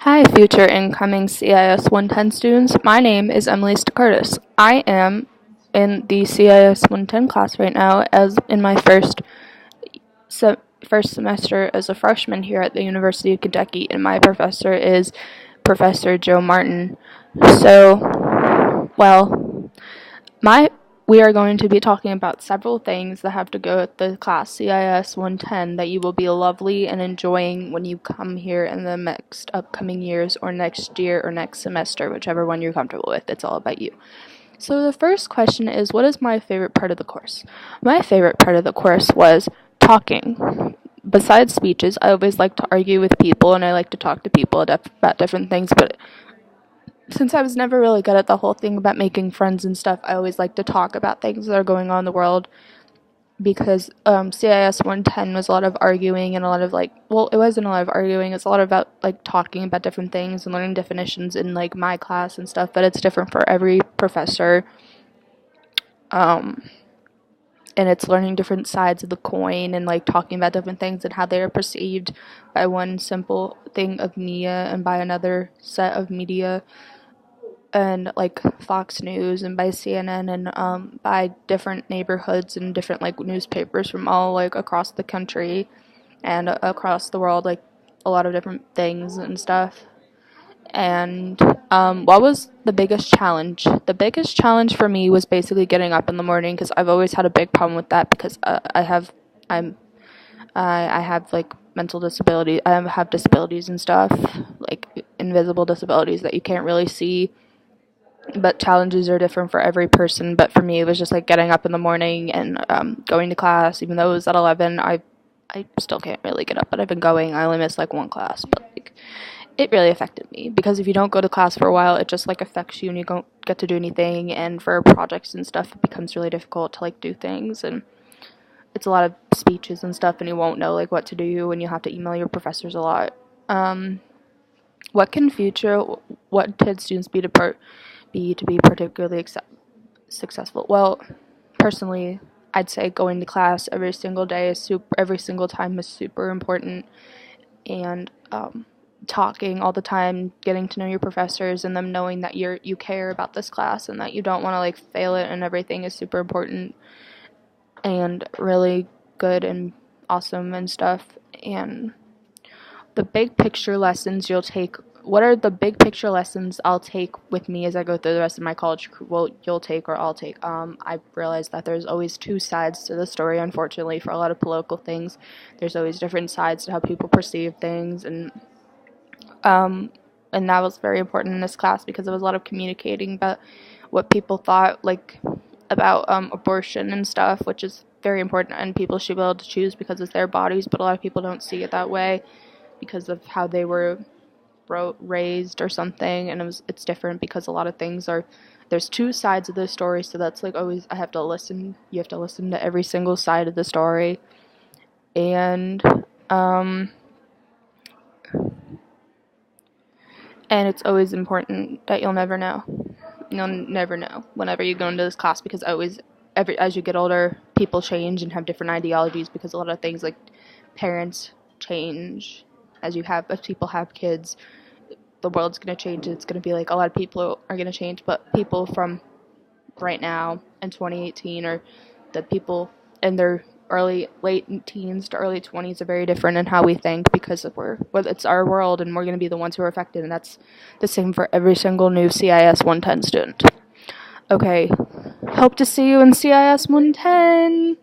Hi, future incoming CIS 110 students. My name is Emily Curtis. I am in the CIS 110 class right now, as in my first semester as a freshman here at the University of Kentucky, and my professor is Professor Joe Martin. So, well, my we are going to be talking about several things that have to go with the class CIS 110 that you will be lovely and enjoying when you come here in the next upcoming years or next year or next semester, whichever one you're comfortable with. It's all about you. So the first question is, what is my favorite part of the course? My favorite part of the course was talking. Besides speeches, I always like to argue with people and I like to talk to people about different things, but since I was never really good at the whole thing about making friends and stuff, I always like to talk about things that are going on in the world because CIS 110 was a lot of arguing and a lot of it wasn't a lot of arguing, it's a lot about talking about different things and learning definitions in my class and stuff, but it's different for every professor. And it's learning different sides of the coin and talking about different things and how they are perceived by one simple thing of media and by another set of media, and Fox News and by CNN and by different neighborhoods and different newspapers from all across the country and across the world, a lot of different things and stuff. And what was the biggest challenge? The biggest challenge for me was basically getting up in the morning, because I've always had a big problem with that, because I have mental disability. I have disabilities and stuff, invisible disabilities that you can't really see, but challenges are different for every person. But for me, it was just getting up in the morning and going to class. Even though it was at 11, I still can't really get up, but I've been going. I only missed one class, but it really affected me, because if you don't go to class for a while, it just affects you and you don't get to do anything. And for projects and stuff, it becomes really difficult to do things, and it's a lot of speeches and stuff, and you won't know what to do, and you have to email your professors a lot. What can students be to be particularly successful? Well, personally, I'd say going to class every single day every single time is super important, and talking all the time, getting to know your professors and them knowing that you care about this class and that you don't want to fail it and everything is super important and really good and awesome and stuff. And the big picture lessons you'll take. What are the big picture lessons I'll take with me as I go through the rest of my college? Well, you'll take or I'll take. I realized that there's always two sides to the story, unfortunately, for a lot of political things. There's always different sides to how people perceive things, and that was very important in this class, because there was a lot of communicating about what people thought, about abortion and stuff, which is very important, and people should be able to choose because it's their bodies, but a lot of people don't see it that way because of how they were raised or something, and it's different because a lot of things there's two sides of the story, so that's always you have to listen to every single side of the story. And it's always important that you'll never know whenever you go into this class, because as you get older, people change and have different ideologies, because a lot of things parents change as people have kids. The world's going to change. It's going to be a lot of people are going to change, but people from right now in 2018, or the people in their late teens to early 20s, are very different in how we think, because it's our world and we're going to be the ones who are affected, and that's the same for every single new CIS 110 student. Okay, hope to see you in CIS 110.